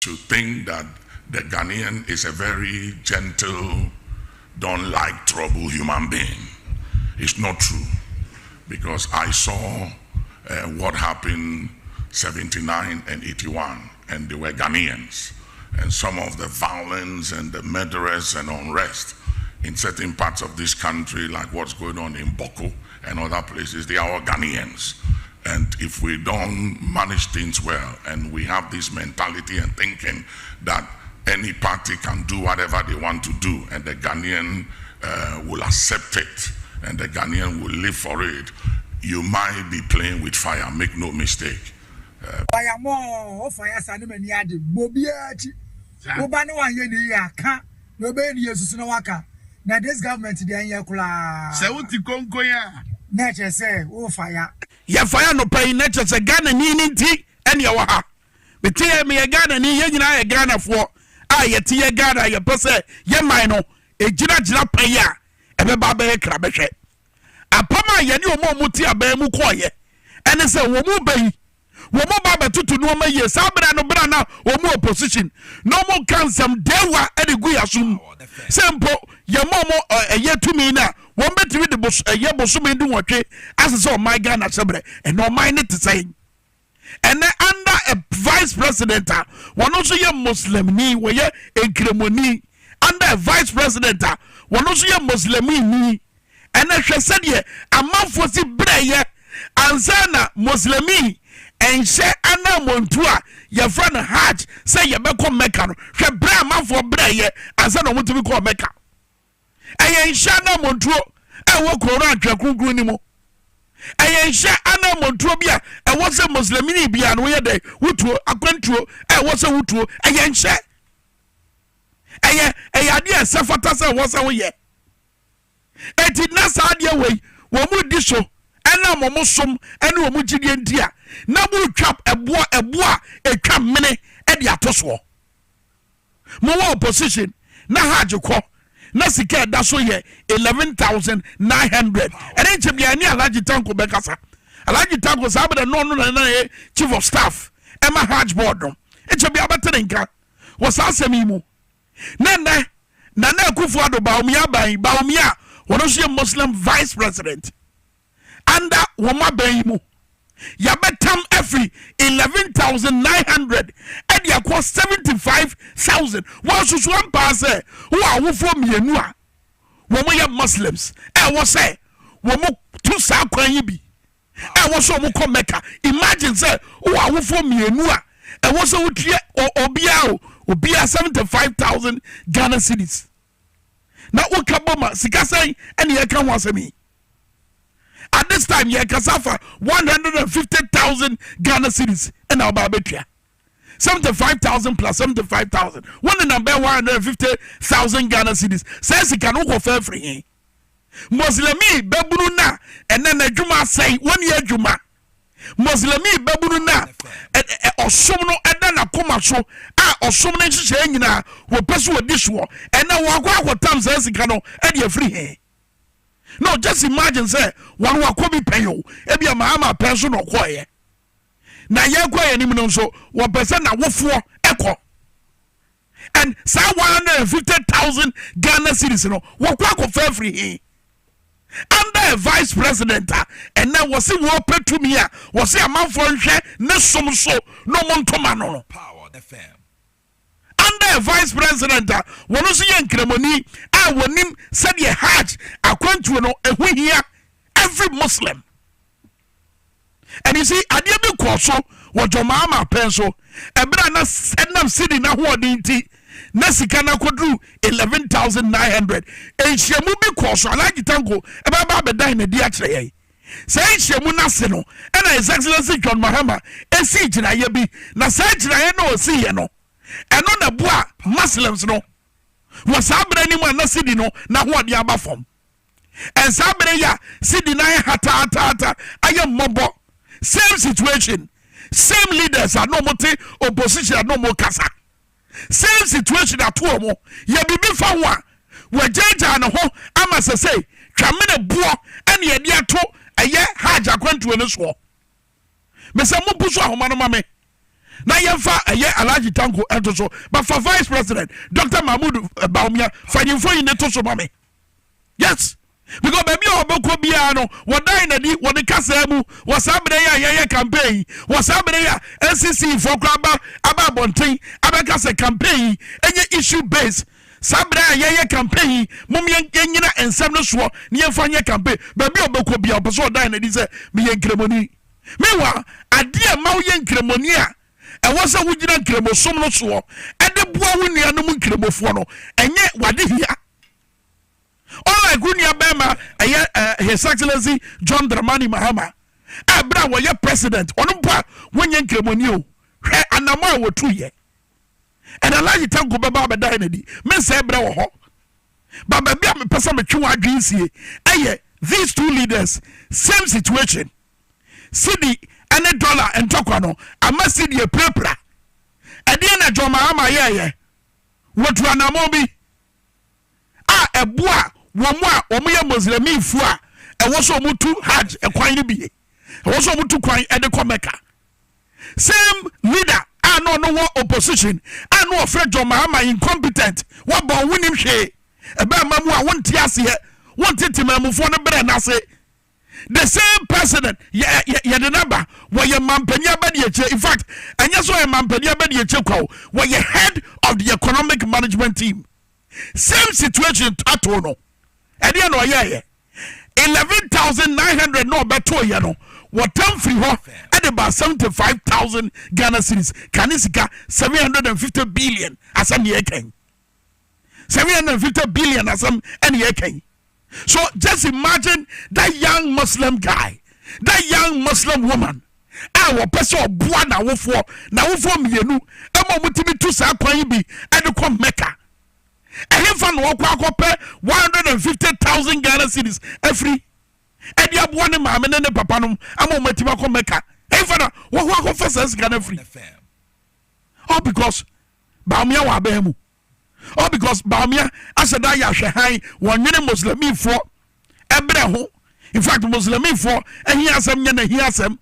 to think that the Ghanaian is a very gentle, don't like trouble human being. It's not true, because I saw what happened 79 and 81, and they were Ghanaians, and some of the violence and the murderers and unrest in certain parts of this country, like what's going on in Boko and other places, they are all Ghanaians. And if we don't manage things well, and we have this mentality and thinking that any party can do whatever they want to do, and the Ghanaian will accept it, and the Ghanaian will live for it, you might be playing with fire. Make no mistake. Now this government nature say fire. Ya fire no pay nature say Ghana ni ti ene ya ha. Me tie me Ghana ni ye nyina ye Ghana fo. A ye tie Ghana ye pese ye man no ejina pay a ebe ba be kra behwe. Apama ye ni omo muti aba mu koye. Ene se wo mu bayi. Wo mo ba betutu no ma ye sa bra no bra na wo mu opposition. No mo kan sam dewa ede gu yasum. Sempo ye momo ye tumi na won betimi de ye bosome ndi wotwe asese o my Ghana sebre and no my net say and under a vice president one also ye Muslim ni we ye enkremoni under a vice president one also ye Muslim ni and hwe said ye amanfo si breye ansana Muslimi and she ana montu a ye friend Hajj say ye be come Mecca no hwe bra amanfo breye ansana mutumi ko Mecca ayen shana montuo e wo koro atwa kunkun ni mo ayen sha ana montuo bia e wo se muslimini bia no ye de wutuo akwantuo e wo se wutuo ayen sha ade asafata se wo se wo ye eti na sa ade we wo mu di so ana mo som ene wo mu gidie ntia na bu twap eboa etwa mene e de atoso mo wo opposition na Hajj ko na sika da so ye 11,900 ene chebia ni Alhaji Tanko bekasa Alhaji Tanko sabe no na chief of staff Emma Hajj board no e chebia betere nka wo sa asemi mu na Akufo-Addo baumia wono so Muslim vice president under woma ban mu ya betam every 11,900 and ya cost 75,000 wa susu ampa say wo awofo mienu a wo mo ya Muslims e wo say wo mo tu sa kwan yi bi e wo so mo ko Mecca imagine say wo awofo mienu a e wo so wutie obia 75,000 Ghana cedis na wo kaboma sika say ene ye kan wasemi. At this time, you can suffer 150,000 Ghana cedis and our Babetria. 75,000 plus 75,000. One number 150,000 Ghana cedis. Says he can offer free. Muslimi Babuna and then a Juma say 1 year Juma. Muslimi Babuna or Sumno and then a Comacho or Sumne Shangina will pursue a dishwa and now what time says he can and you're free. No, just imagine say one wa ko bi penyo e bia ma pension no koye na ye koye ni mu so 1% na wofo eko and say 150,000 Ghana cedis no wo kwa for free under a vice president and now was it wo petumi a was it amanfo nhwe ne som so no montoma no Power FM under a vice president one also ye nkremoni a wonim said ye Hajj akwantu no ehwehia every Muslim. And you see ade bi koso wo jomama penso ebra na enam city na ho odinti na sika na kodru 11,900 enhyiamu bi koso Alhaji Tanko eba ba bedan na di akire ye say enhyiamu na se no and His Excellency John Mahama esi gina ye bi na say gina ye no osi ye no eno na boa Muslims no was abra ni mu na sidi no na ho ade aba fom and sabere ya sidi na hata ayam mobo same situation same leaders are no mote opposition are no more kasa same situation at home ya bibi fa ho a we jaja na ho ama se say twamene buo ene ye de ato aye Hajj akwantu ne so me se mo buso ahoma no mame na yɛmfa ɛyɛ Alhaji Tanko ɛto so but for vice president Dr. Mahmood Baumia fanyimfo yi ne to so ma me yes because baby obeko bia no wodai na di wode kasa mu wasabere ya yeye campaign wasabere ya NCC for kwaba aba bonten abeka se campaign enye issue base sabere ya yeye campaign mum yenyina ensem no so ne yemfa nye campaign baby obeko bia opeso wodai na di se me yenkremoni mewa ade a ma wo yenkremoni a ɛwɔ sɛ wogyina nkremosom no so ɛde boa wo nuanom nkremofo no enye wade hia all Gunia Bema, His Excellency John Dramani Mahama, Abra, were your president, Onumpa, when you came on you, and Nama were 2 years. And Alhaji Tanko Baba Dynady, men say Bra ho. Baba Biam Passam Chua GC, these two leaders, same situation. City and $1 and Tokano, I must see the prepra. Adiana John Mahama, what Ranamobi? A bois. Wamwa omuye Muslim fu a ewo so mutu Hajj ekwan ni bi ewo so mutu kwan e de komeka same leader no opposition no ofre John Mahama incompetent wa bon wonim hwe e ba mamu a wonte ase he wonte timamufo no bere na se the same president ye the number where your mampanya badi eche in fact anya so your mampanya badi eche kwa where your head of the economic management team same situation at no and you know, 11,900 no better, you know. What time free ho at about 75,000 Ghana cedis. Kanisika 750 billion as an year king. 750 billion as an year king. So just imagine that young Muslim guy, that young Muslim woman. Our person buana wofo na wofo mienu. Emo mutimi tu sa kwan bi e de kom Mecca. And if I walk 150,000 Ghana cedis every and you have one in my man and papanum, I'm on my Timako Mecca. If I walk first Ghana free. All because Baumia Wabemu. All because Baumia Asadaya Shahai, 1 million Muslim for Ebreho. In fact, Muslim for and he has some and he has them.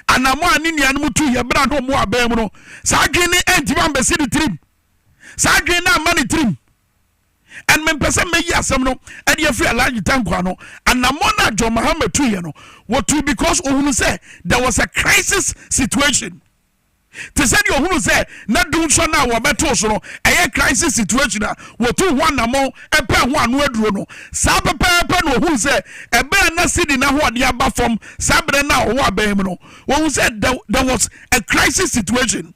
And I'm one in Yamutu, Yabrano Moa Bemuno. Sagini and Timamba City trim. Sagina money trim. And men person may yasam no and you feel Alhaji Tanko no and Namona John Mahama 2 year no what to because who say there was a crisis situation. To say you who say not doing so now or better so no a crisis situation what to one more a pair one word no Saba Papa no who say a bear na city na what the above from Sabre now or Behemno who said there was a crisis situation.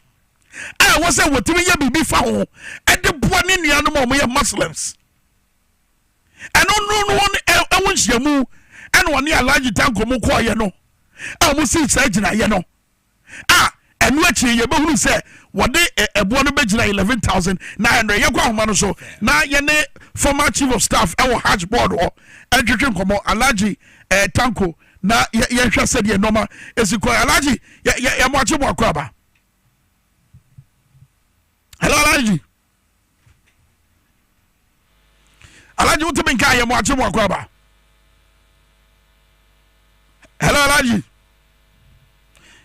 I was a what to be found at the one in the animal Muslims. And no one else yamu and one year Alhaji Tanko Mukwa yano. I will see Sajina yano. And what you say what they a born bejina 11,900 yakwa mano so na yene former chief of staff our Hajj board or education komo Alhaji Tanko na yensha said ye normal esiko Alhaji ya mwachi mo akwaba. Hello, Alhaji. Alhaji, what do you mean? I am watching Wakwaba. Hello, Alhaji.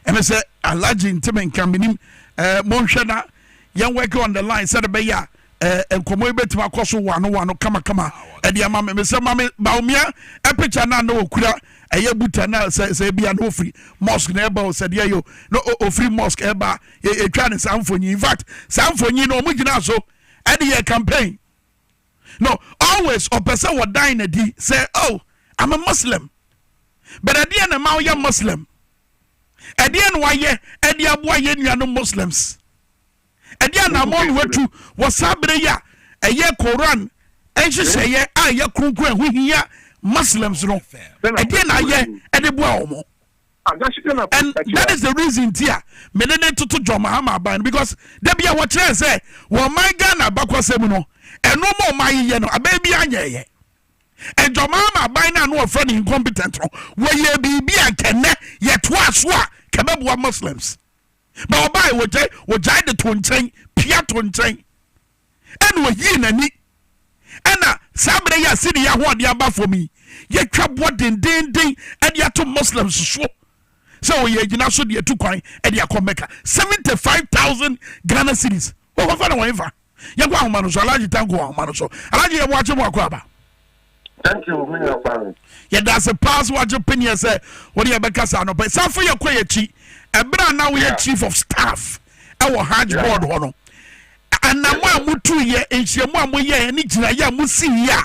And I say, Alhaji, in Timin Cambinim, Monshana, young worker on the line, said a beya, and Komobe to Makoso, one, come, and the mamma, Mr. Mamma Baumia, a picture now, no, Kura, a yabuta now say, be no free mosque neighbor said, yeah, you no free mosque ever, a trying to sound for you. In fact, sound for you, no, we can also add a campaign. No, always, or person would die in a D, say, oh, I'm a Muslim. But at the end, I'm a Muslim. At the end, why, at the end, why, you are no Muslims. At the end, I'm on what to was Sabreya, a year Koran, and she say, yeah, I, ya Kunku, we here Muslims, no. Again, I, yeah, at the Bomo. And that is the reason, dear, Medene to John Mahama ban because there be a watch say, well, my Ghana Bakwa Semuno, and no more my yeno, a baby anya. And John Mahama by now no friend incompetent, where ye be and can yet twa Kababwa Muslims. But by what I the Tonton, Pia Tonton, and we yin and me. And Sabre ya city ya what ya for me. Ye trap what din, and ya two Muslims so. So we are so the 2 coin and the Akomeka 75,000 Ghana cedis. Oh, what for whatever. Ya kwa humano so alaji tango humano so. Alaji ya watch mo akwaba. Thank you, Mr. Fan. Yeah, that's a pass watch opinion say what you beka sa no but some for your kwachi. Ebra now we are chief of staff. Our Hajj board hono. And na mo amutu ye enhia mo amoye ni gina ya musi ya.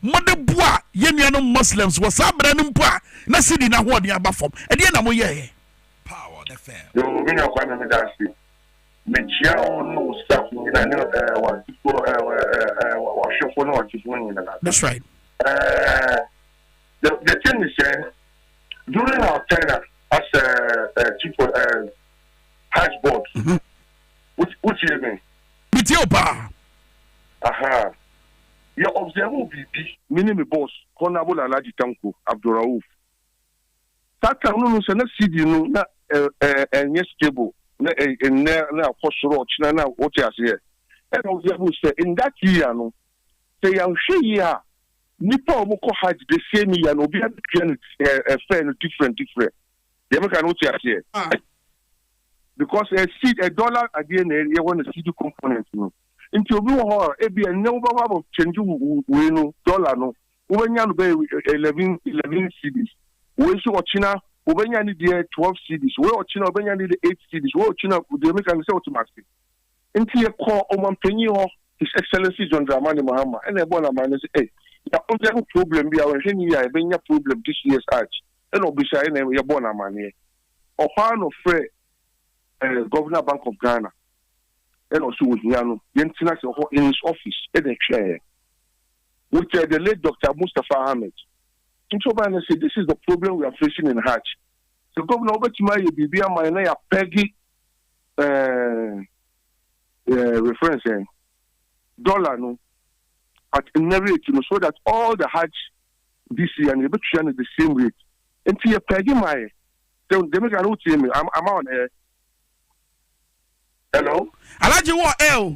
Mother boa yenu Muslims was abra no mpo na sidi na ho de aba fom. E de na mo ye. Power the fam. Yo, Mr. Fan me that see. Me chia no staff ni na wa shofo no wa tifoni na. That's right. The thing is, during our tenure as chief of Hajj board, which you mean? Bitiopa. Aha. You observe BP, meaning boss, Honorable Alaji Tanko, Abdul Rauf. That time, no, so let's see you know, and yes, stable, now, for sure, China, what you say. And observe, say, in that year, no, they are here. Nipa omoko Hajj the same year no be fair no different. You make an here. Because a dollar again you want to see the component no. Into obi ho e be no baba change we no dollar no. Ubenya no be 11 cedis. We so ochina ubenya ni dey 12 cedis. We ochina ubenya ni 8 cedis. We ochina the make an say automatic. Into ye call omampanyi ho His Excellency John Dramani Mahama and e born a man say hey the only problem be our year been your problem this year's Hajj. And obisa na you born a man or fan of Governor Bank of Ghana. And also with Yano, Yentina in his office in a chair. With the late Dr. Mustafa Ahmed. Introvert said this is the problem we are facing in Hajj. So Governor Obetima Bibia Maya Peggy reference dollar no at rate, so that all the Hajj this year and the the same rate. And to your peggy my they make a note to me. I'm on air. Hello? Alaji wa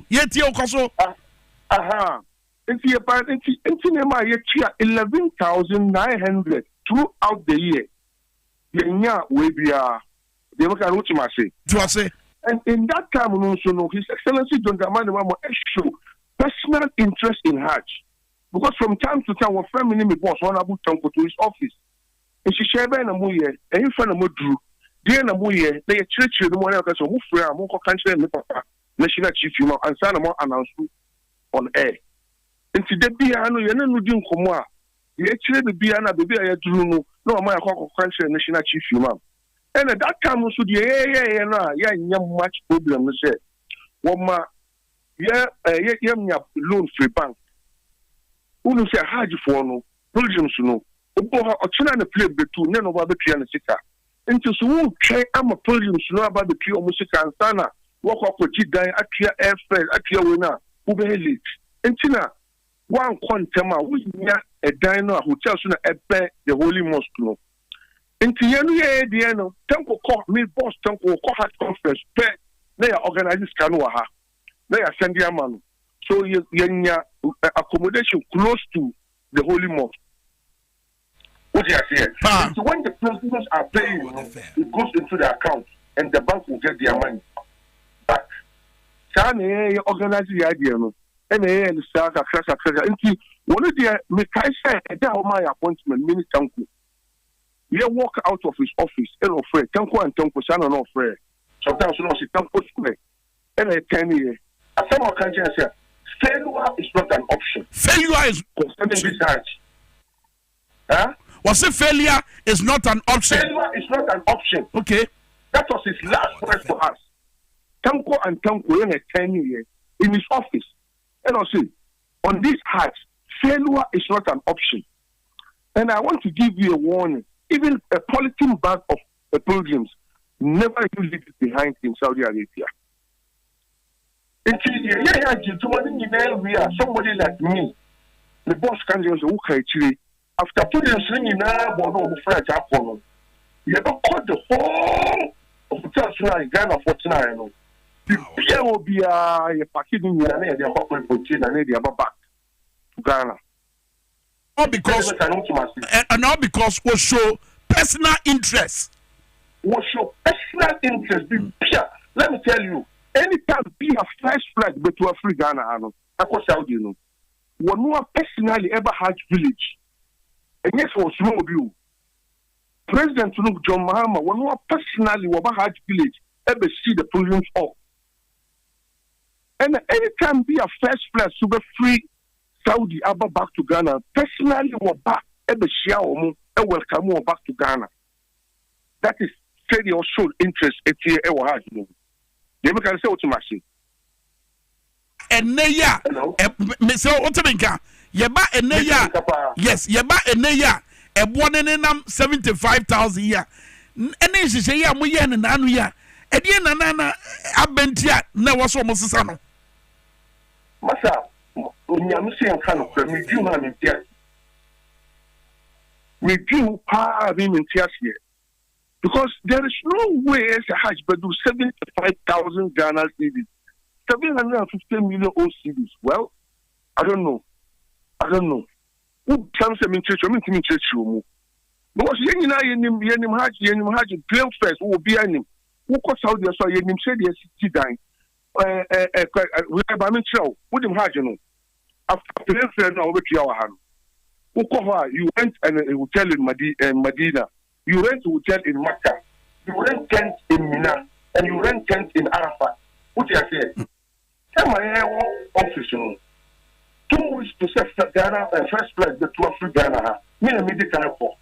yeti okoso. Aha. Into your parent into my 11,900 throughout the year. Yenya we be they make a note to my say. And in that time also no His Excellency John Dramani Mahama show personal interest in Hajj. Because from time to time, our family me boss Honorable Tanko to his office. And she share na mo ye, and if na mo drew, dear na mo ye, they church the money of us who free am ko country me papa, national chief you and sana mo announce on air. And today be anu ye na no di nkomo a, ye chire be bia na be bia ye drew no, no ma ko country national chief you and at that time also the no much problem say. Woma loan free bank. Unu say Hajj for no, pilgrims no. Obo ha ochina na play betu, ne no ba be pia na sika. Into so won try am pilgrims no about the pure music and sana. Work up for Jidan, Akia airfare, Akia winner, Ube late. Entina one quantama, we near a diner hotel sooner at the Holy Mosque no. Into yenu ye dieno, Tanko call me boss Tanko call Hajj conference, pay, they are organizing Skanuaha. They are sending a man. So you accommodation close to the Holy Mosque. What you are saying? So when the principals are paying, it goes into the account and the bank will get their money back. Sane organize the idea no. And the start a crash. Into one of the Mekaisa that my appointment mini Tanko. You walk out of his office and offer Tanko and Tanko Sana no friend. Sometimes you know see Tanko square. And a 10 years. As some of countries say, failure is not an option. Failure is concerning this Hajj. Huh? Was it failure is not an option? Failure is not an option. Okay. That was his last word for us. Tanko and Tanko in a 10 years in his office. And I say, on this Hajj, failure is not an option. And I want to give you a warning. Even a polythene bag of pilgrims, never you leave it behind in Saudi Arabia. Somebody like me, the boss can just walk actually after putting a sling in our bottle of French apple. You ever caught the whole of the Tesla in Ghana for tonight? There will be a package in the area of the back to Ghana. Not because and not because we show personal interest. was your personal interest be pure. Let me tell you, anytime be a first flight between Free Ghana and Saudi, one more personally ever Hajj village. And yes, was no view. President John Mahama, one more personally over Hajj village ever see the province of. And anytime be a first flight super free Saudi ever back to Ghana, personally were back ever share and welcome back to Ghana. That is say your sole interest at here ever Hajj. They can say what you must say. And Naya, Mr. Otaminka, Yaba and Naya, yes, Yaba and Naya, a 175,000 year. And then she say, yeah, we and Anuya, and yen and Nana Abentia, never so much Sano. Massa, when you are saying kind of review him in tears. Review him in tears here. Because there is no way as a Hajj but do 75,000 Ghana cedis, 750 million OCDs. Well, I don't know. Who comes to me church? I mean to me church room. Because yenim Hajj claim first who will be him. Who comes out there so yenim said yes he dying. We have a show. What him Hajj no? After playing first now over to our hand. Who cover you went and a hotel in Medina. You rent a hotel in Makkah, you rent tent in Mina, and you rent tent in Arafat. What do you say? Tell my office, 2 weeks to set Ghana and first place the 2 Free Ghana. Me and me did airport.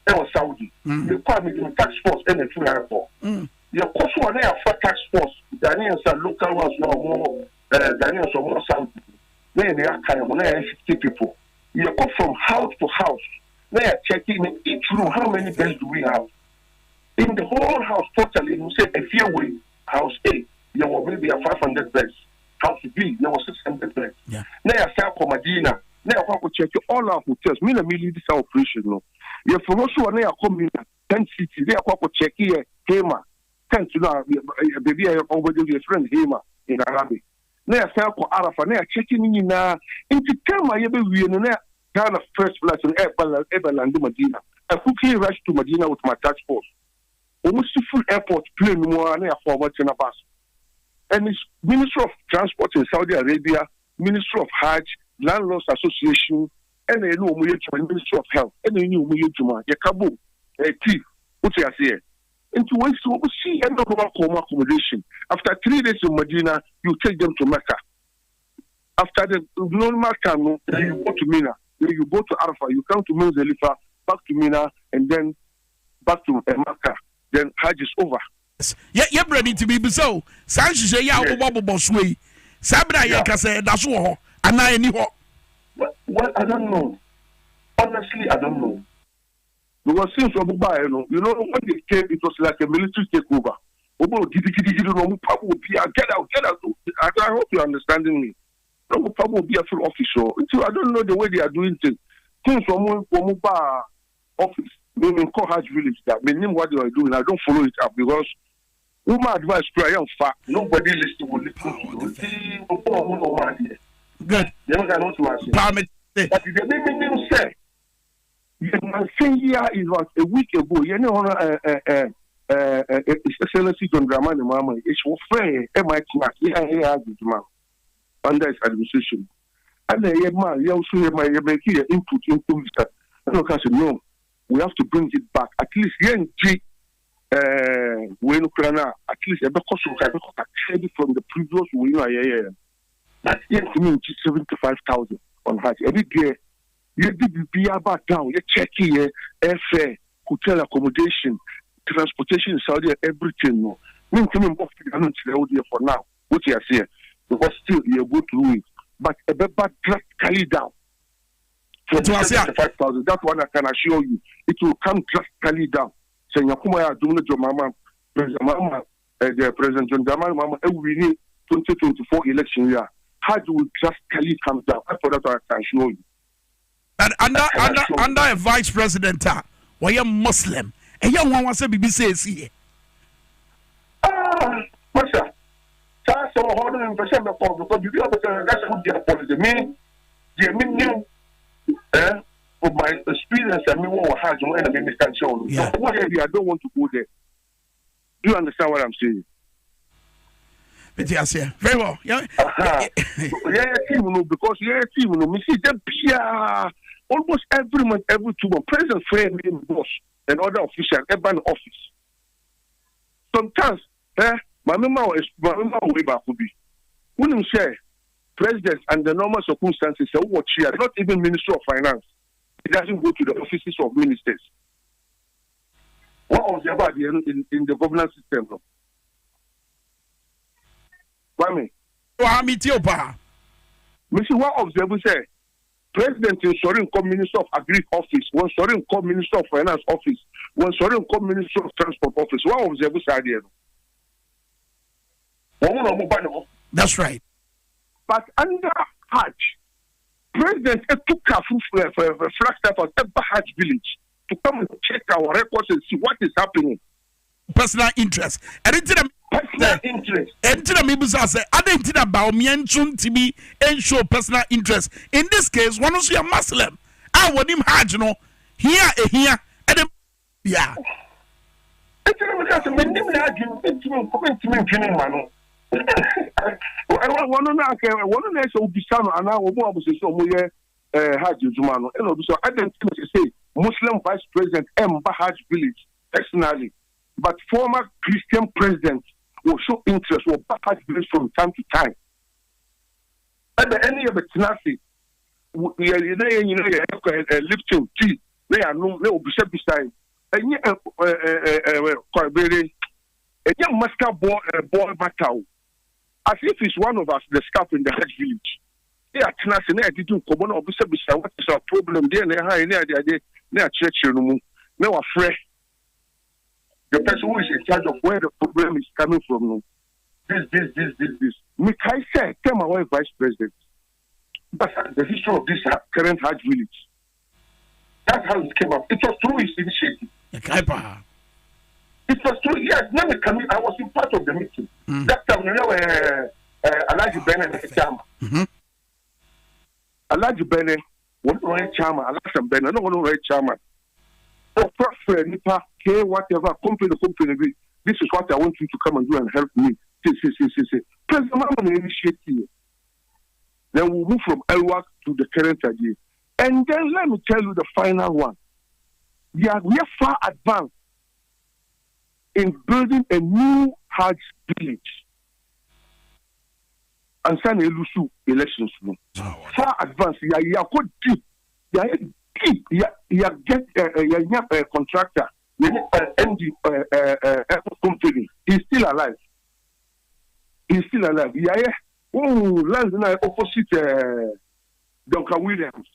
It was Saudi. They called me to tax force and the free airport. Your cost one there for tax force. Ghanaians are local ones now more. Ghanaians are more Saudi. Then they are kind of 50 people. You go from house to house. They are checking in each room how many beds do we have. In the whole house, totally, you say a few way, house A, there were maybe 500 beds. House B, there were 600 beds. Yeah. Now I say Medina. Now I check all our hotels. Me na me this operation no. You for also na come in 10 cities. They are check here Hema. 10 to now baby I over your friend Hema in Arabic. Now I say Arafa. Now checking in na. Into time I be we na Ghana first place in Eberland, Medina. I quickly rushed to Medina with my task force. Almost full airport plane more than forward in a bus. And it's Ministry of Transport in Saudi Arabia, Ministry of Hajj, Landlords Association, and a new Ministry of Health, and a new Muyajuma, Yakabo, a thief, what you say. Into one so we see and no accommodation. After 3 days in Medina, you take them to Mecca. After the normal time, you go to Mina. You go to Arafah, you come to Muzdalifah, back to Mina, and then back to Makkah. Then Hajj is over. You're ready to be so. Sanchez, ya Bobo Bosway. Sabra Yakase, that's all. And I knew. Well, I don't know. Honestly, I don't know. Because since Obuba, you know, when they came, it was like a military takeover. Get out. I hope you're understanding me. Probably be a full official. I don't know the way they are doing things. Things from Muba office, meaning Hajj village, that meaning what they are doing. I don't follow it up because my advice to a young fact, nobody will listen to you. Good. But the baby say, my thing here is about a week ago, you know, Excellency John Dramani Mama, it's for fair, MI under his administration. And then you also make your input into Mr. And I said, no, we have to bring it back. At least when Ukraine, at least from the previous win. That's to me 75,000 on Hajj. Every year, you be about down, you check here, airfare, hotel accommodation, transportation in Saudi, everything. No, me for now. What you are saying? Because still you go through it, but a bit drastically down. From 75,000, that one I can assure you, it will come drastically down. So Yakuma doing your mama, the President John Dramani Mama, we need 2024 election year. Hajj will drastically come down. That's what I can show you. And under a vice president, why a Muslim, and young one wants to be says here. What's that? So 100% because you do that's what they are policy. Me, with my experience, I mean, what Hajj and I don't want to go there. Do you understand what I'm saying? Very well. Yeah. Because we see them almost every month, every 2 months, President Fred boss and other officials, every office. Sometimes, my mama way back would be. When you say president and the normal circumstances, what here, not even Minister of Finance, it doesn't go to the offices of ministers. What was about in the governance system? Why Mr. What observe say President in Sorin come Minister of Agri office, when Sorin come Minister of Finance office, when Sorin come Minister of Transport office. What observe say there? That's right. But under Hajj, President took a flag staff at Hajj village to come and check our records and see what is happening. Personal interest. Personal interest. And say, I didn't about me and to be and show personal interest. In this case, one of you a Muslim. I want him Hajj, no. Here, and yeah. Muslim Vice President Hajj village personally, but former Christian president will show interest or Hajj village from time to time. At the end of the tenacity, lifting tea, they are no bishop beside. And yet, a young master boy Matau, as if he's one of us, the staff in the Hajj village. They are tenacity, they didn't come on, what is our problem? They are church, no afraid. The person who is in charge of where the problem is coming from. This. Mikai said, tell my wife vice president. That's the history of this current Hajj village. That's how it came up. It was through his initiative. It was true, yes. I was in part of the meeting. That time, Alaji Bene Chama. Alaji Bene, one Chama, Alasan Bene, no one Chama. Oh, prefer Nipa, K, whatever, company. This is what I want you to come and do and help me. See. President Mama initiative. Then we'll move from Elwak to the current idea. And then let me tell you the final one. We are far advanced in building a new Hajj village. And sign Elusu elections. Far advanced. You are deep. You are deep. You get a contractor. MD company. He's still alive. You are land opposite Duncan Williams.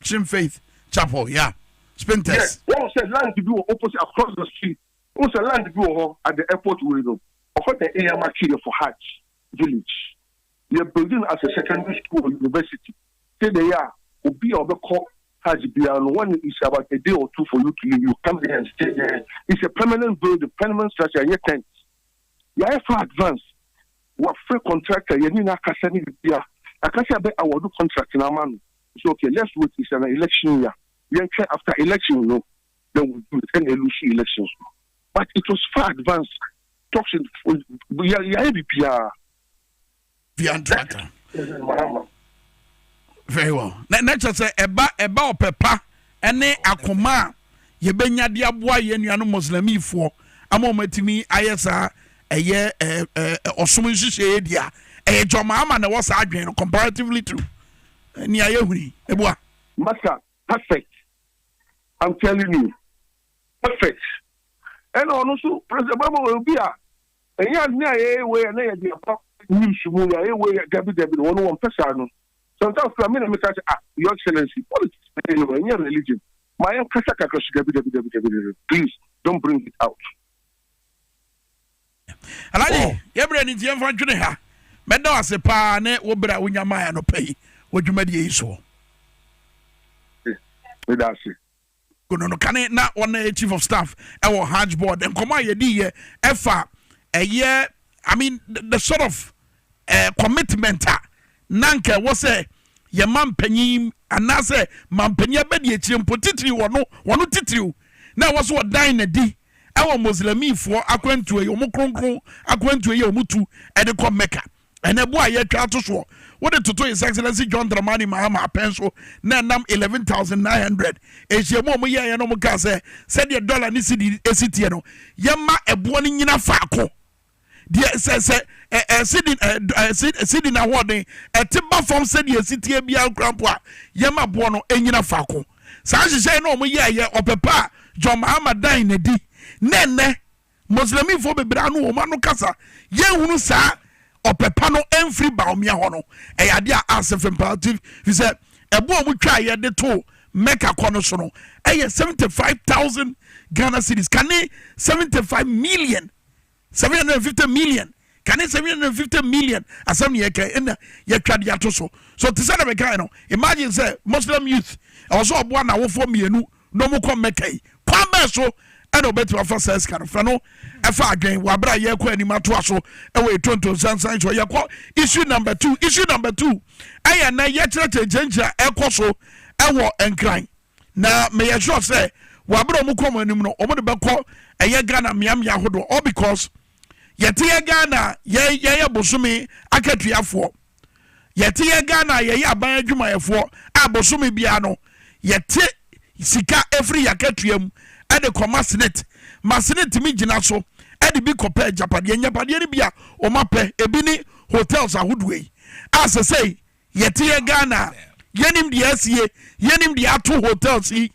Jim Faith Chapel, yeah. Spinters. Yes. What was land to do opposite across the street? What was land to do at the airport window? Of what the area material for Hajj village. They are building as a secondary school or university. Say they are will be of the call Hajj Bian. One is about a day or two for you to leave. You come there and stay there. It's a permanent building, permanent structure, and yet tents. You are far advanced. What free contractor you need a Kasani here. I can't say I will do contract in a man. So okay, let's wait. It's an election year. Then after election, then we'll do an elections. But it was far advanced. Talking very well. Nature say eba opepa ene akoma ye benya de aboa ye nuano muslimifo amomatimi ayesa eye osum nhihye dia joma ama na wasa adwen comparatively true ni ayehuri ebua master perfect. I'm telling you perfect. And also President Obama will be and yeah, way and they are news way Gabi one person. Sometimes I mean, Your Excellency, politics and your religion. My own Kasaka Gabi, please don't bring it out. Alani, Yabrani Jim for Junior. Meadow as a pa, ne Wobra Winyamaya no pay. What you made ye so? Without it. No, can it not one chief of staff our Hajj board and come on ye efa a year. I mean the sort of commitment nanka was a your man penyim and na say man penya bedi echim potitri wono titri now was what dine di ɛwɔ Muslimifo akwantu yi omo kronkron akwantu yi omo tu ɛde kɔ Mecca ɛna bo a yɛtwa to so what the toto His Excellency John Dramani Mahama penso na nam 11,900 ehye mo yɛ no mo ka sɛ the dollar ni cedi esitie no yɛma ɛbo no nyina faako deɛ sɛ cedi na hɔden ɛte ba fam sɛ deɛ esitie bia krampo a yɛma bo no enyina faako saa hyehyɛ no mo yɛ ɔpepa John Mahama dan na di nene Muslimifo bebra no wo ma no kasa yɛhunu saa opepa no emfiri baomia ho no eyade a asefempative fi se ebo omu twa ye de to Mecca kono so no 75,000 Ghana cedis kane 75 million 750 million kane 750 million asam ne yeka ena ye twade ato so te say na meka no imagine say Muslim youth also obo na wo fo mienu no mu ko Mecca yi kwa so and obeti wafa says kind of no efa again wabra ye kwa anima to aso ewe Tonton Sansan so ye kwa issue number 2 aya na ye kire chenja ekoso ewo enkran na me ye sure say wabra mu kom anim no omo de bekọ eye Ghana miamia hodo all because yete ye Ghana ye bosumi akatuafo yete ye Ghana ye aban adwumayefo abosumi bia no yete sika every yakatuam ade koma senate mi gina so ade bi kopa japade nyapade ni bia o mape ebi ni hotels ahudwe as say yete ye Ghana yenim de asie yenim de ato hotels yi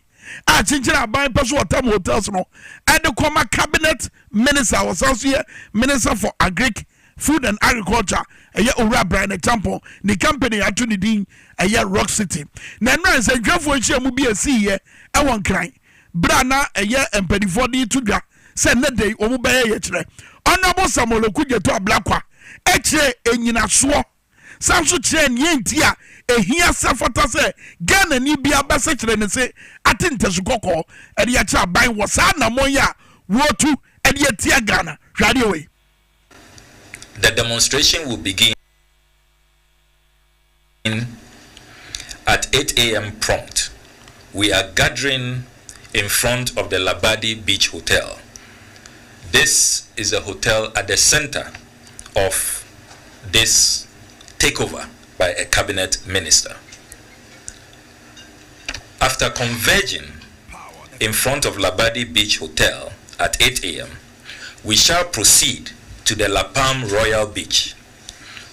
a chinchira ban peso hotel hotels no ade koma cabinet minister was also here minister for agric food and agriculture owura Brian example the company ato ni din Rock City na nran se dwafo hia mu bi asi ye ewon kran bra na empanifo di to dwa se ne dey omu baye ye kire honorable Samuel Okudjeto Ablakwa ekire enyinaso sanso kire ne nti a ehia sefota se Ghana ni bia ba se kire ne se atintesu kokko ede ya kire ban wo sa na monya wotu ede atia Ghana hwade we. The demonstration will begin at 8 a.m. prompt. We are gathering in front of the Labadi Beach Hotel. This is a hotel at the center of this takeover by a cabinet minister. After converging in front of Labadi Beach Hotel at 8 a.m., we shall proceed to the La Palm Royal Beach,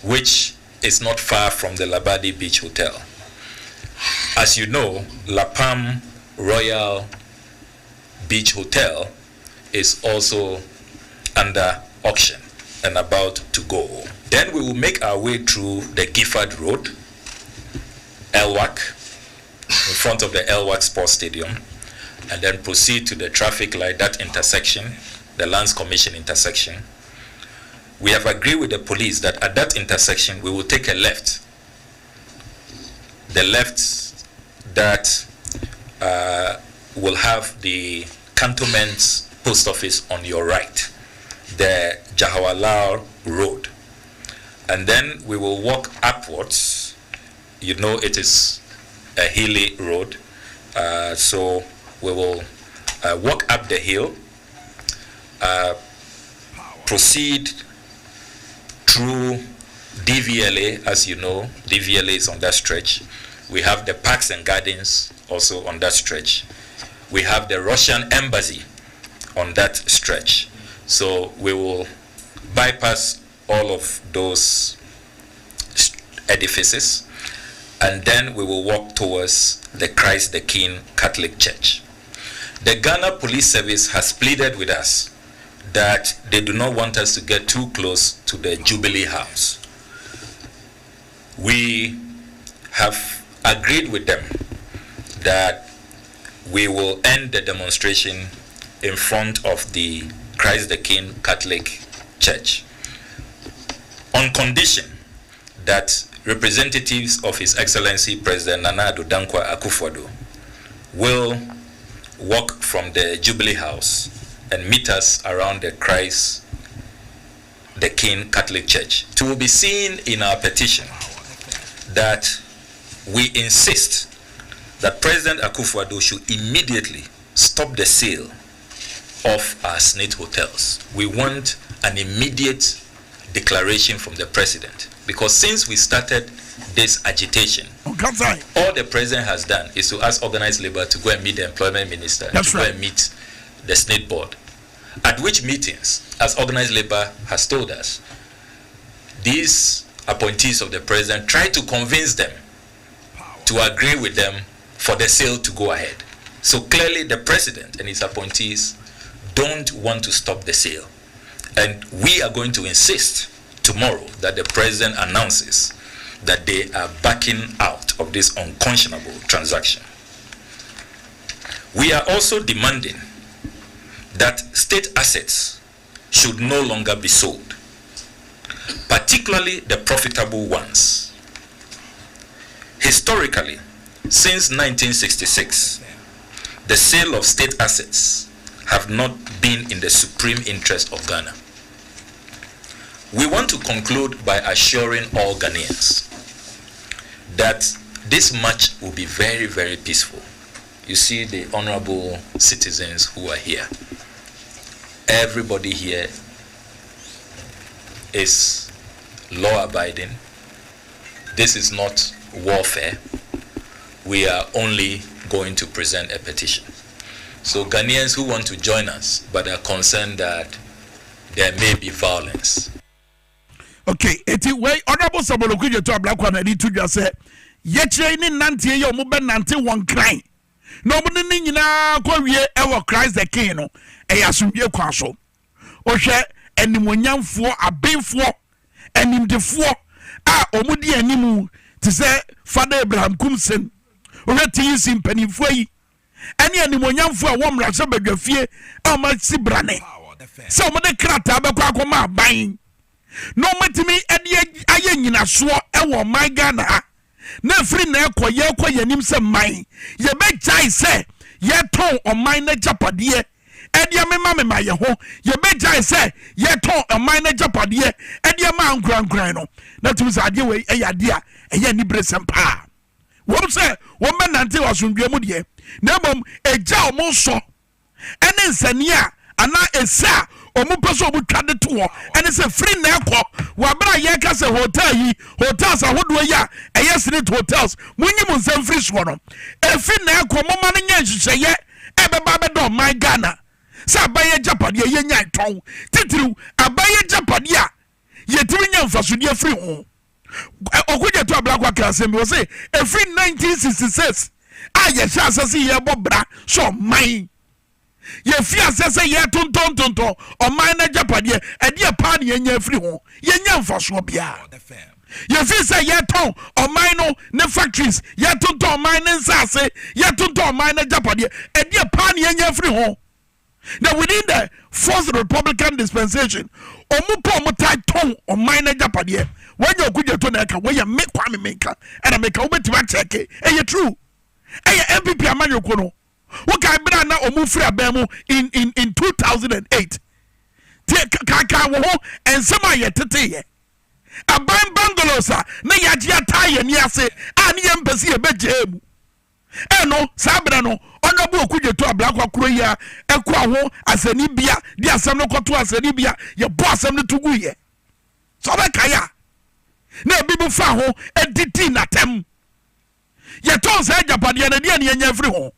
which is not far from the Labadi Beach Hotel. As you know, La Palm Royal Beach Hotel is also under auction and about to go. Then we will make our way through the Gifford Road, Elwak, in front of the Elwak Sports Stadium, and then proceed to the traffic light, that intersection, the Lands Commission intersection. We have agreed with the police that at that intersection we will take a left. The left that will have the Cantonment Post Office on your right, the Jahawalal Road. And then we will walk upwards. You know it is a hilly road. So we will walk up the hill, proceed through DVLA. As you know, DVLA is on that stretch. We have the Parks and Gardens also on that stretch. We have the Russian Embassy on that stretch. So we will bypass all of those edifices, and then we will walk towards the Christ the King Catholic Church. The Ghana Police Service has pleaded with us that they do not want us to get too close to the Jubilee House. We have agreed with them that we will end the demonstration in front of the Christ the King Catholic Church, on condition that representatives of His Excellency President Nana Addo Dankwa Akufo-Addo will walk from the Jubilee House and meet us around the Christ the King Catholic Church. It will be seen in our petition that we insist that President Akufo-Addo should immediately stop the sale off our SSNIT hotels. We want an immediate declaration from the president, because since we started this agitation, all the president has done is to ask organized labor to go and meet the employment minister, go and meet the SSNIT board, at which meetings, as organized labor has told us, these appointees of the president try to convince them to agree with them for the sale to go ahead. So clearly the president and his appointees don't want to stop the sale. And we are going to insist tomorrow that the president announces that they are backing out of this unconscionable transaction. We are also demanding that state assets should no longer be sold, particularly the profitable ones. Historically, since 1966, the sale of state assets have not been in the supreme interest of Ghana. We want to conclude by assuring all Ghanaians that this march will be very, very peaceful. You see the honorable citizens who are here. Everybody here is law-abiding. This is not warfare. We are only going to present a petition. So Ghanaians who want to join us but are concerned that there may be violence. Okay, eti way honorable Sabolokujo to Ablakwa na di tudwa se yeche ni nante ye omo be nante won kran. No mo ni nyina kwa wie ewo Christ the King no e asumdie kwa so. Ohwe animonyamfo abenfo animdefo a omo di animu ti se Father Abraham Kumsen. Ohwe ti sim panifo yi. Ani animonyamfo a wo mra so badwafie a ma sibrane. So omo de krata be kwa akoma aban. No matimi edi aye nyina so ewo man Ghana na free na ekọ yanim se man ye be jai se ye ton o man na japade edi amema ye ho ye be jai se ye ton o man na japade edi ama ankran no na tumi se ade we eyade a eye ni bresem pa wo se wo menante wasundwe mu de na bom eja o mo so ene nsani a ana esa omu peso omu twade to ho ene se free na ekọ wa bra ye ka se hotel yi hotels ahodo ya eye SSNIT hotels munyi mu nsem free so no e free na ekọ mo ma nya nhihye ebe ba be do my Ghana se abaye japade ye nya ton titiru abaye japade a ye timi nya mfasodie free ho okuje to Ablakwa klasem we say e free 1966 a ye sha asase ye bobra so man ye fia sese ye tonton o man na japade e de pa na ye nya free ho ye nya mfaso bia ye fia se ye ton o man no ne factories ye tonton o man ne nsase ye tonton o man na japade e de pa na ye nya free ho. Now within the fourth Republican dispensation omupo omutai ton o man na japade when you kuje to na ka we ya make kwa me meka and I make obetima check e ye true e ye MPP amanyoko no. Okay, bra na omufri abemu in 2008. Kaka wo ho ensema ye tete ye. Aban bangalosa na yaji ataye ni ase ani ye mpesi ye bejemu. Eno sabra no onobu okuje to Ablakwa kuro ya ekwa ho asani bia di asem no koto asani bia ye bo asem no tugu ye. So be kaya. Na bibu fa ho editi na tem. Ye ton se japade na dia ne nya free ho.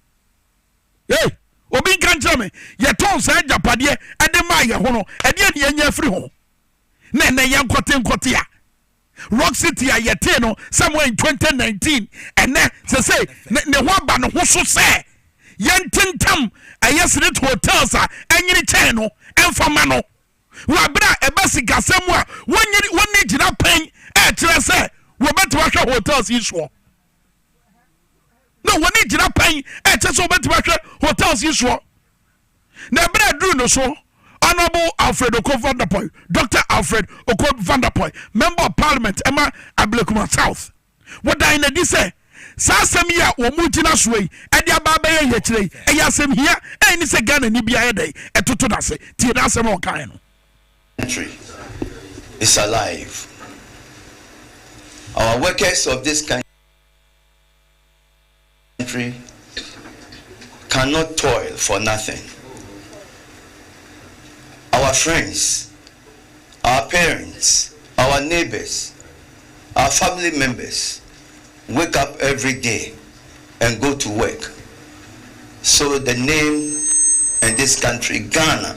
Hey, obi kan tell me, ye ton say japade e de ma ye ho no, e de ne anya free ho. Na ye nkote a. Rock City a ye te no somewhere in 2019 and say ne ho ba no ho so say ye ntentam aye SSNIT hotels a anyiri chen no enfama no. Wa bra e ba sika semu a woni gina pen e kire say wo beto hwa hotels yi so. No, when it jina pay, so hotels is so. Na bra do no so. Honorable Alfred Oko van der Poy, Dr. Alfred Oko van der Poy, Member of Parliament, Emma Ablekuma South. What I need say, Sasamia or Mutina Sway, and ya Baba yesterday, and Yasem here, and it's a gun and Nibia day, and Tutunase, Tinasam Okaino. Country is alive. Our workers of this country cannot toil for nothing. our friends, our parents, our neighbors, our family members wake up every day and go to work. So the name in this country, Ghana,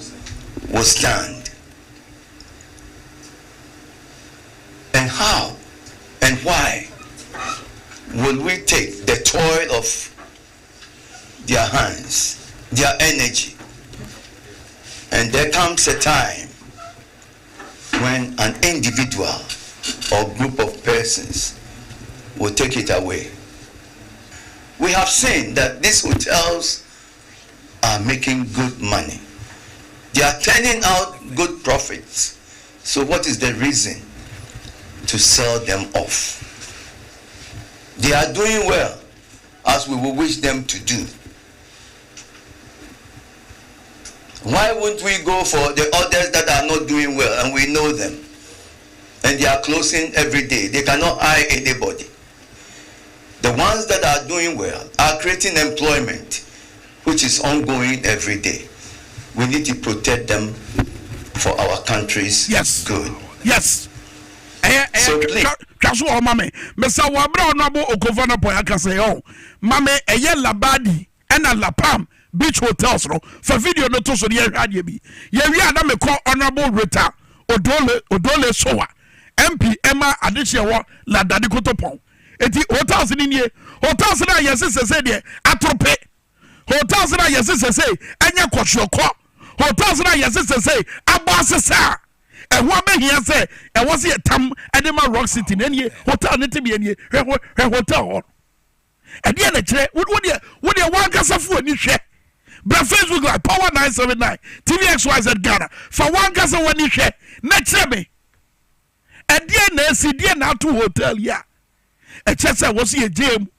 will stand. And how and why will we take the toil of their hands, their energy? And there comes a time when an individual or group of persons will take it away. We have seen that these hotels are making good money. They are turning out good profits. So what is the reason to sell them off? They are doing well, as we will wish them to do. Why wouldn't we go for the others that are not doing well and we know them? And they are closing every day. They cannot hire anybody. The ones that are doing well are creating employment, which is ongoing every day. We need to protect them for our country's good. Yes. So please. Kaso o mame. Mesa wa bra onabo okovana poyaka say oh. Mame eye labadi ena lapam beach hotels no. For video no to so ye hwade bi. Ye wi ada me call honorable Rita Odole Sowa. MP Emma Adeshewo la dadi kotopon. Eti hotels ni nie. Hotels na yesese de atrope. Hotels na yesese anya kwotwoko. Hotels na yesese abasesa. And what may he say? And was it Tam Edema Rock City? Any hotel, not to be any hotel. And the other, would you want us of food? You share. But Facebook like Power 979, TVXYZ Ghana. For one gas of one you share. Next me. And dear now to hotel, yeah. A chest was here, Jim.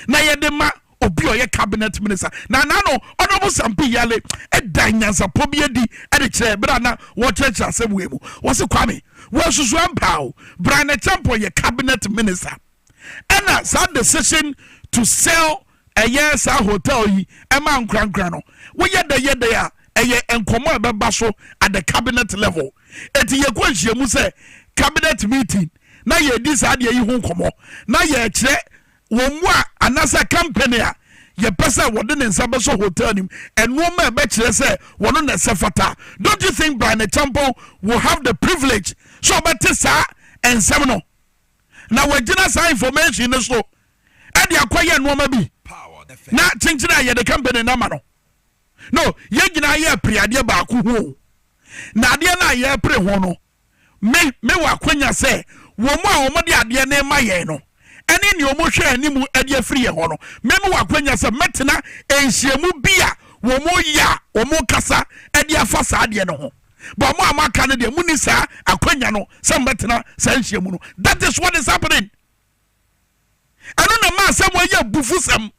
Now, the Obio ye cabinet minister. Na no honorable Sampi Yale e danyasa pobie di e de kire bra na wo church asem mu. Wo se kwame. Wo susu ampao. Bra na champo ye cabinet minister. And that decision to sell a yes hotel yi e ma nkran no. Wo ye de ya e ye enkomo e beba so at the cabinet level. Eti ye kwanhia mu se cabinet meeting. Na ye di sa de yi ho nkomo. Na ye kire womwa anasa company a ye pesa wode ne nsabeso hotel nim eno ma be kire se wono na sefata. Don't you think Brian Champo will have the privilege so better sa ensem no na wagina sa information no so e de akoye eno ma bi na chinchina ye the company na ma no ye gina ye priade ba ko ho na ade na ye pre ho no me wa kwanya se wo mu a wo de ade na ma ye no eni ni omo hwe animu ade afiri ye ho no memu wakwanya se metena enhiemu bia wo mo ya wo mo kasa ade afa sa ade no ho but mo amaka ne de mu ni sa akwanya no se metena sa enhiemu no. That is what is happening. Anu na ma se mo ye bufusam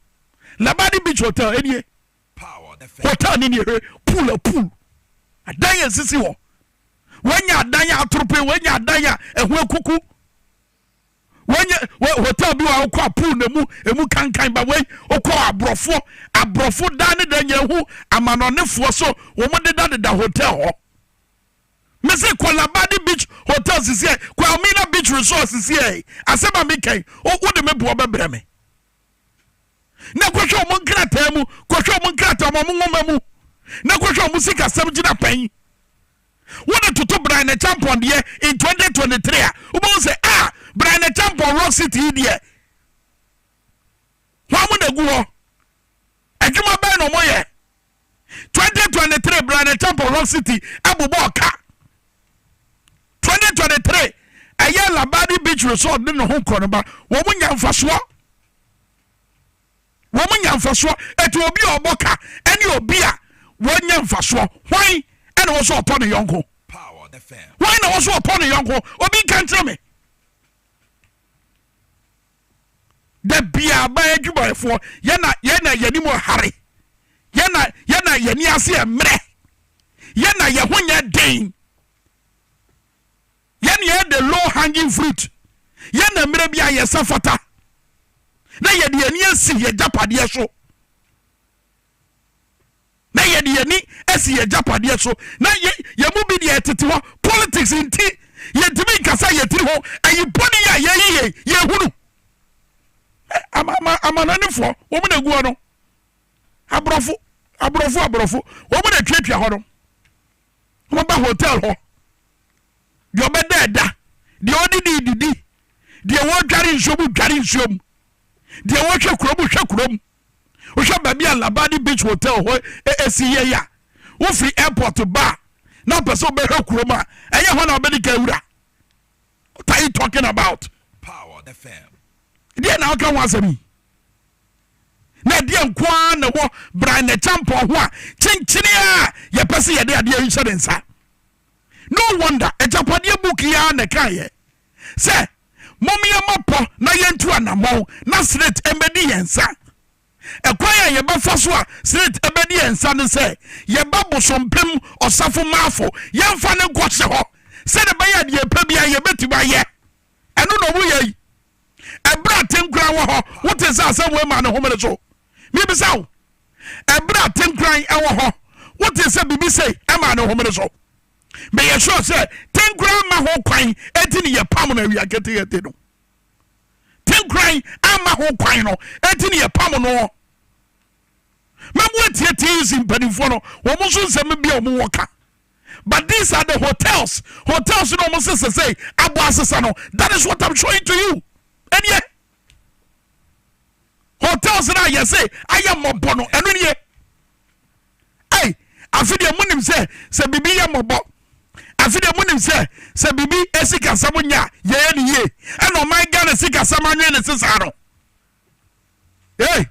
Labadi Beach Hotel enie hotel ni ni pool adanya sisi ho wanya adanya atrope wanya adanya ehwe kuku hotel bi wa kwa pool na mu emu kankan ba we okwa abrofo dan ne dan yehu amanonefo so wo mo de da hotel ho me say Labadi Beach Hotel sisi kwa Amina Beach Resort sisi asema me kan wo de me bo bebre me na kwhwe mo nkrata mu kwhwe mo nkrata mo ngoma mu na kwhwe mo sika sam gina pan what to Brian Champion there in 2023 we say Brian Champion Rock City there wa mo na gu ho adwuma ba no moye 2023 Brian Champion Rock City abubo ka 2023 aya Labadi Beach Resort ne no ho kro ba wo mo nya mfaso etu obi oboka eni obi a wonya mfaso hwan ena wo so opo ne yonko hwan na wo so opo ne yonko obi kan tire me da bia ba adwubayefo yana yanimo hare yana yani ase emre yana ye honya den yana the low hanging fruit yana mre bia ye safata na ye de ani asi ye japade so na ye de ani esi ye japade so na ye mu bi de tete ho politics inti ye timi kasa ye tiri ho ayi boni ya ye hunu amananefo wo mu na guo no abrofo wo mu na twetwa ho no wo ba hotel ho de obeda da de odidi de wo dware nsom de wo hwe kurom wo hwe ba bia Labadi Beach Hotel ho esiye ya wo free airport ba na person be hwe kurom a eye ho na obedi ka wura. What are you talking about? Power FM. Dia na aka wasami na dia nkwa na wo bran na champo ho a chinchini a ye pese ye de ade insurance. No wonder ejapade book ya na kaye say momia mapo na yentu anamo na straight embedi yensa ekwaya ye ba faso a straight ebedi yensa ne say ye ba bosompem osafo mafo yemfa ne gwoche ho say de baya de pa bia ye betuba ye eno no bu ye ebra tenkran wo ho what is asem we ma ne homere so mi bi saw ebra tenkran e wo ho what is say bibi say e ma ne homere so me ye sure say tenkran ma ho kwan enti ne ye pam na wi agete ye no tenkran ama ho kwan no enti ne ye pam no mamu etieti using penifo no wo mo so nsem bia wo mo woka. But these are the hotels no mo say abo asesa no. That is what I'm showing to you. And yeah, hotels na you say I am mobo no enu ne hey afide munim say bibi ya mobo afide munim say bibi esika samunya ye ne ye and o my Ghana sika samanwe ne sesa no hey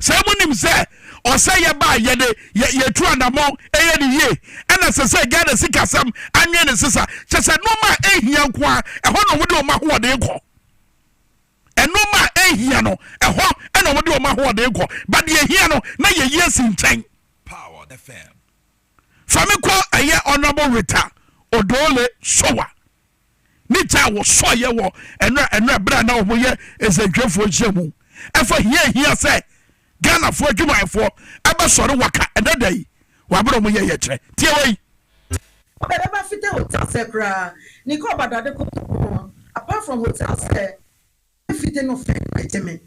say munim say o say ye ba ye de ye tu andamon eye ne ye and say Ghana sika sam anwe ne sesa say no ma ehia nko a eho no wode o ma ho de nko enoma ehia no eho ena wode o ma ho de nko but ye hia no na ye yes nchen. Power FM. Fami ko aye honorable Rita Odole Sowa ni cha wo so ye wo eno bra na wo ye esedwefo hyiamu efa hia say Ghana fo adwumayfo aba sore waka edadai wa bro mo ye kire tie wei obeda ba fite hotel sekra ni ko badade ko apart from hotel say fite no fe iteme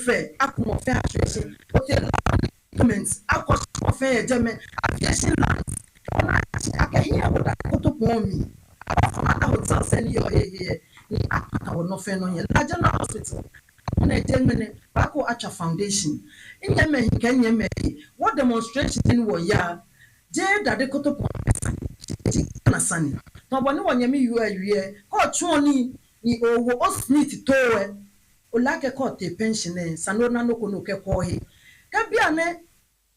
fe akumo fe asese hotel documents akọ fe ejeme aviation land ona akahia boda ko to pomi afama hotel say ni yo here ni akata no fe no ye National Hospital na ejeme bako acha foundation inyeme hinkanyeme what demonstration in wo ya je dade ko to pomi na sani no boni wonyame yu awie ko tuoni ni owo osmith towe olake ko te pension sano na no ko no ke ko he ka bia ne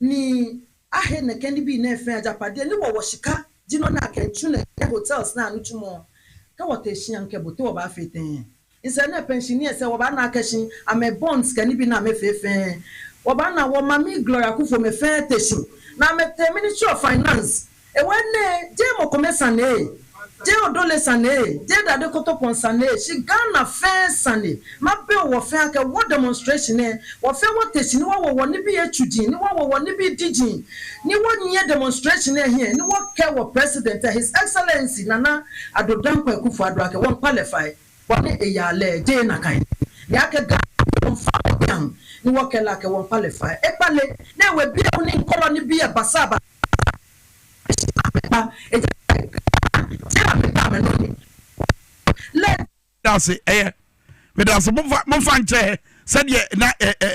ni ahe ne kendi bi na efe ajapade ni wo shika jino na ke tune hotels na anu tumo ka wo te hia nke boto wo ba feten inse na pensioner se wo ba na akashin ame bonds kani bi na me fefe wo ba na wo mami Gloria Kufo me fe teshin na me te Ministry of Finance e wenne je mo komesane je odole sane je dade kotopon sane she Ghana fe sane ma be wo fe aka wo demonstration wo fe wo teshin wo ni bi etudi ni wo ni bi digin ni wo nye demonstration here ni wo ke wo president His Excellency Nana Addo Dankwa Akufo-Addo ake won qualify won eyale je na kan ya ke ga won fa down ni wo ke la ke won qualify e pale na we bi ni nkolo ni bi e basaba that's it but that's mo fanche said ye na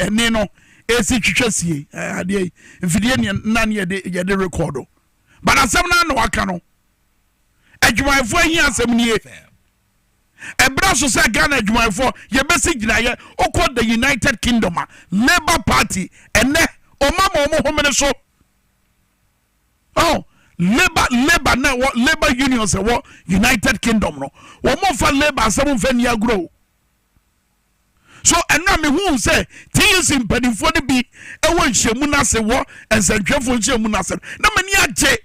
ni no esi twitwasie ade mfidie na ne ye de record but asem na no aka no adwumayfo ahia asem nie ebra so say Ghana adwumayfo ye besi gina ye okọ the United Kingdom Labour Party ene o mama o mo homene so oh labor na what labor unions what United Kingdom no wo mo fa labor asem fa ni agro so enna me hu say TUC mpanifo ne bi ewo nhyiamu na se wo ensantwefo nhyiamu na se na mani agye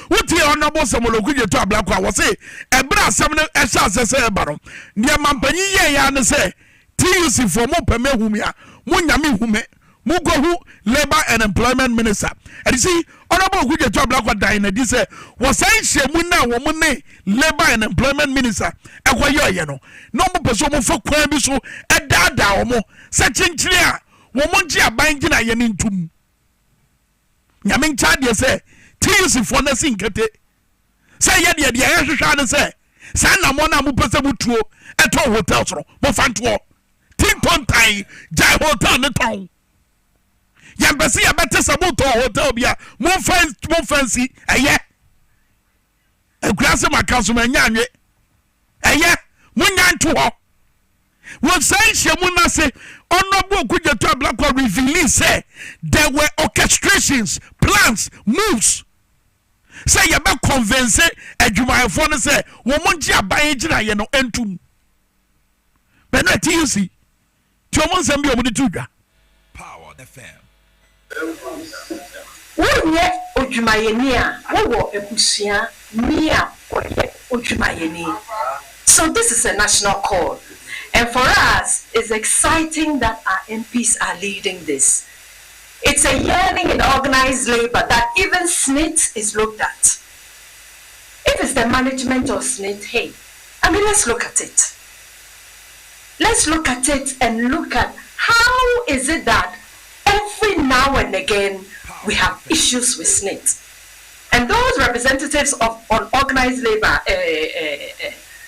wuti honorable Samoloku Jeto Ablakwa wo say ebra asem ne ehya asese eba no ne mampanyi ye ya ne say TUC for mo peme humi a munyame hume mugo hu labor and employment minister and you see honorable who get black what die na di say was say shemu na wo mu ne labor and employment minister ekwayo ye no no mo peso mo fa kwan bi so edada wo mo se chinchiri a wo mo nji aban gina ye ne ntum nyame ncha de say TUC for na sinkete say ye de ye hwehwa ne say say na mo na mo pese butuo eto hotel so mo fanto Tonton Tai jai hotel ne ton yambesi yabete sabuto hotel bia mo fancy eye akurase makaso manya anwe eye munya nto ho wo say shemu na say honorable okujeto black reveal say there were orchestrations plans moves say you be convince adwumayefo no say wo monji aban gina ye no entum but na TUC ti o mon sam bi o di tudwa Power the fam. Wonye odwumayeni a wo ebusua ni a oye odwumayeni. So this is a national call, and for us it's exciting that our MPs are leading this. It's a yearning in organized labor that even SNIT is looked at. If it's the management of SNIT, hey, I mean, let's look at it. Let's look at it and look at how is it that every now and again we have issues with SNIT. And those representatives of organized labor,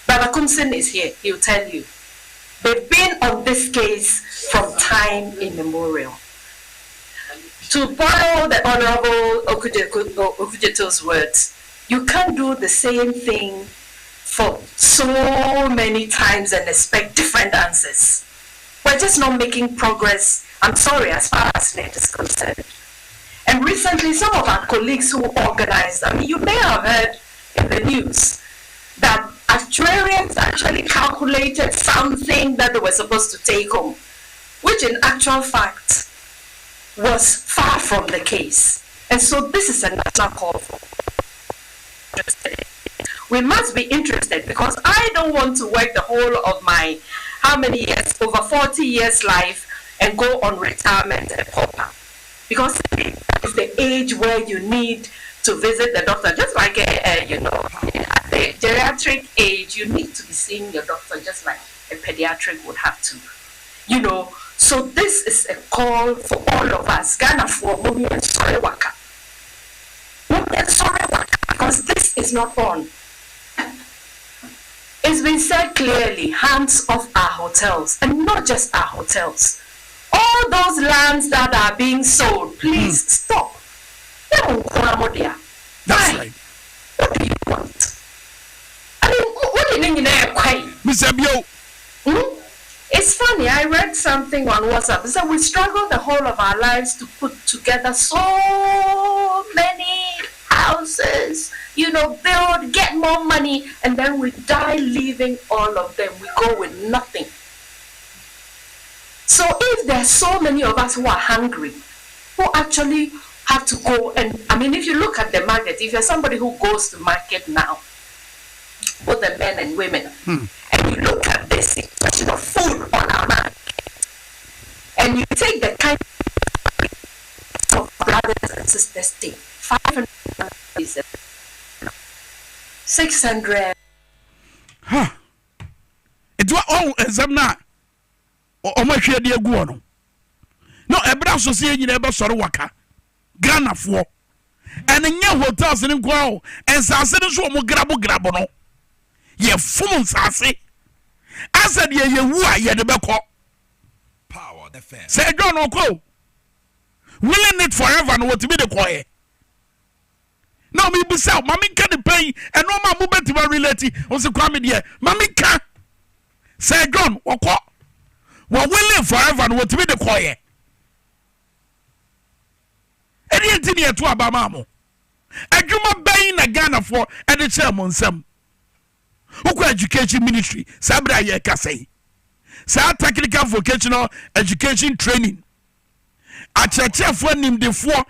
Baba Kumsin is here, he'll tell you. They've been on this case from time immemorial. To borrow the Honorable Okujeto's words, you can't do the same thing for so many times and expect different answers. We're just not making progress, I'm sorry, as far as SNIT is concerned. And recently, some of our colleagues who organized, I mean, you may have heard in the news that actuarians actually calculated something that they were supposed to take home, which in actual fact was far from the case. And so this is a national call for we must be interested, because I don't want to work the whole of my how many years, over 40 years life, and go on retirement and pauper. Because it's the age where you need to visit the doctor, just like you know, at the geriatric age, you need to be seeing your doctor just like a pediatric would have to, you know. So this is a call for all of us. Ghana for Mummy and Sorewaka. Mummy and Sorewaka, because this is not on. It's been said clearly, hands off our hotels, and not just our hotels. All those lands that are being sold, please stop. That's right. What do you want? I mean, what do you mean? Mr. Bio. It's funny, I read something on WhatsApp. It said we struggle the whole of our lives to put together so many houses, you know, build, get more money, and then we die leaving all of them. We go with nothing. So if there's so many of us who are hungry, who actually have to go, and I mean, if you look at the market, if you're somebody who goes to market now, both the men and women, and you look at the situation of food on our market, and you take the kind of brothers and sisters take 500, 600. Huh. It was all examina. O ma hwe de agu ono. No ebra so se nyina ebe soro waka. Ghana fo. And nya hotels ni kwa o. Ensase ni so mo grabo no. Ye fum nsase. Asa de ye wu a ye de beko. Power the fam. Say John Oko. Willing it forever no what be the koye. No me be say mami ka de pay and no ma mo betima relate. O se kwa me de. Mami ka. Say John Oko. Well, we live forever and what to be the choir. Anything here to Abamamo. A Juma Bay in a Ghana for and the chairman some. Who education ministry, Sabra Yakase. Sa technical vocational education training. A church for him the four,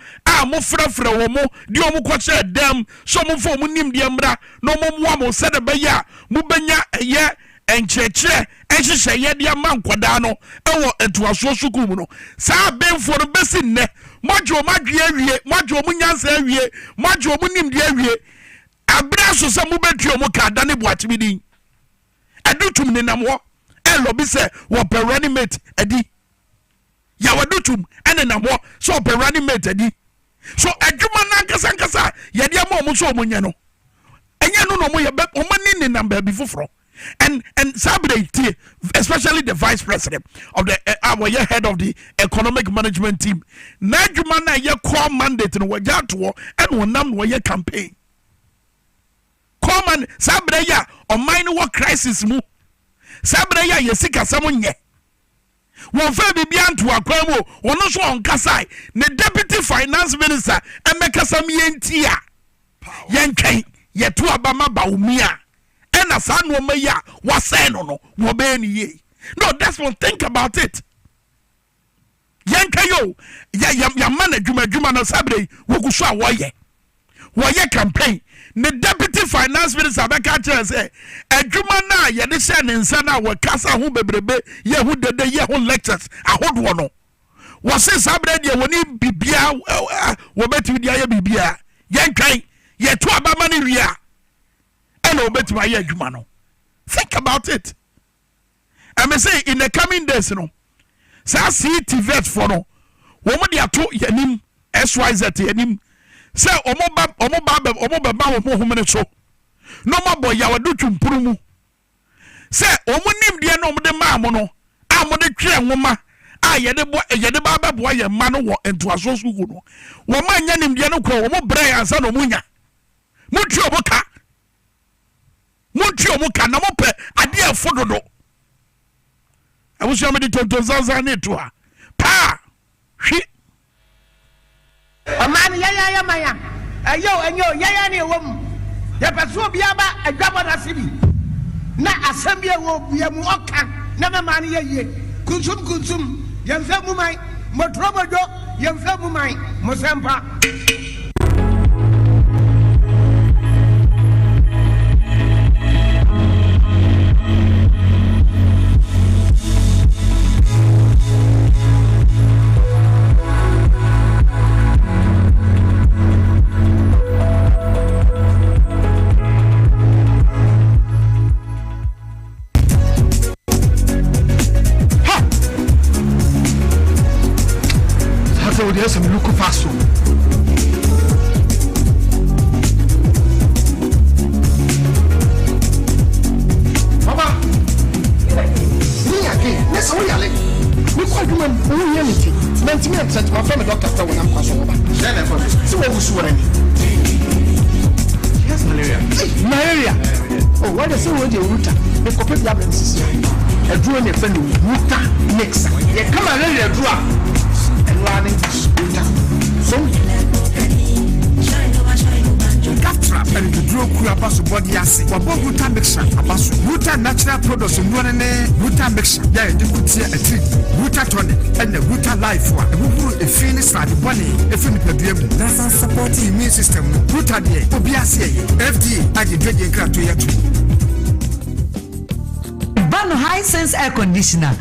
mo fra womo, diomo kwacha dem, so mo for munim diambra, no mo said a baya, mubenya a year. And cheche ehye ye de ama nkwada no ewo entuaso sukuu mu no saa benfo no besi nne mojo madwe awie mojo mu nyansa awie mojo mu nimde awie abra so se mu betuo mu ka da ne boache bi din adutum ne nam ho elobi se wo per running mate adi ya wadutum ene nam ho so per running mate adi so adwuma na nkasa ye de ama omo so omo nya no enya no mo ye be omo ni number bi foforo and Saturday, especially the vice president of the our head of the economic management team najuma na ye core mandate no waja to and wonam no ye campaign common Saturday ya o mine war crisis mu Saturday ya ye sika samunye won fa bibia nto akwa mu wono so on kasai ne deputy finance minister emeka samyentia yentwen ye to abama baumia ena sa no meya wase no wo be ni ye no that's one think about it yankayo ya man adwuma no sabre wo kuso a wo ye campaign ne deputy finance minister be ka chere say adwuma na ye de hye ne nsa na wo kasa ho bebrebe ye ho dede ye ho lectures ahodo no wo se sabre de woni bibia wo beti dia ye bibia yankwan ye to abama ni wia no betima ye adwuma no think about it I may say in the coming days no say CT vet for no wo mo dia to yanim SYZ yanim say omo ba wo mo homene so no mo boy ya wadu twumpuru mu say omo nim dia no mo de ma mo no a mo de twe nwoma a ye de ba bo ye ma no wo entoaso sugu no wo ma nya nim dia no ko wo mo bre ansa no munya mo twe oboka Montio muka na mope ade afododo awusu amedi Tonton Sansan ne to ha pa hwi amani ya maya ayo enyo ya ne wom ya peso bia ba adwabo na sibi na asem ye wo bia mu oka na na mani ye kunsum yemfa mu mai motrobodo yemfa mu mai mosempa There's some look fast. Papa, me again. Let's go, Yale. We quite do anything. 90 minutes, my friend, doctor, when I'm passing over. So, what was swearing? Yes, malaria. Oh, what is the word you root? The corporate labs. A drone, a friend, Ruta mix. Yeah, come on, let it draw. Running so Gafra and the draw crew abaso body ase wabo Ruta mixture abaso Ruta natural products nwane Ruta mixture ya de kutia a tree Ruta tonic and the Ruta life one who a finish like the body a fin pediem that's supporting immune system Ruta de obi ase FDA age dwedie nkra to yetu Bano high sense air conditioner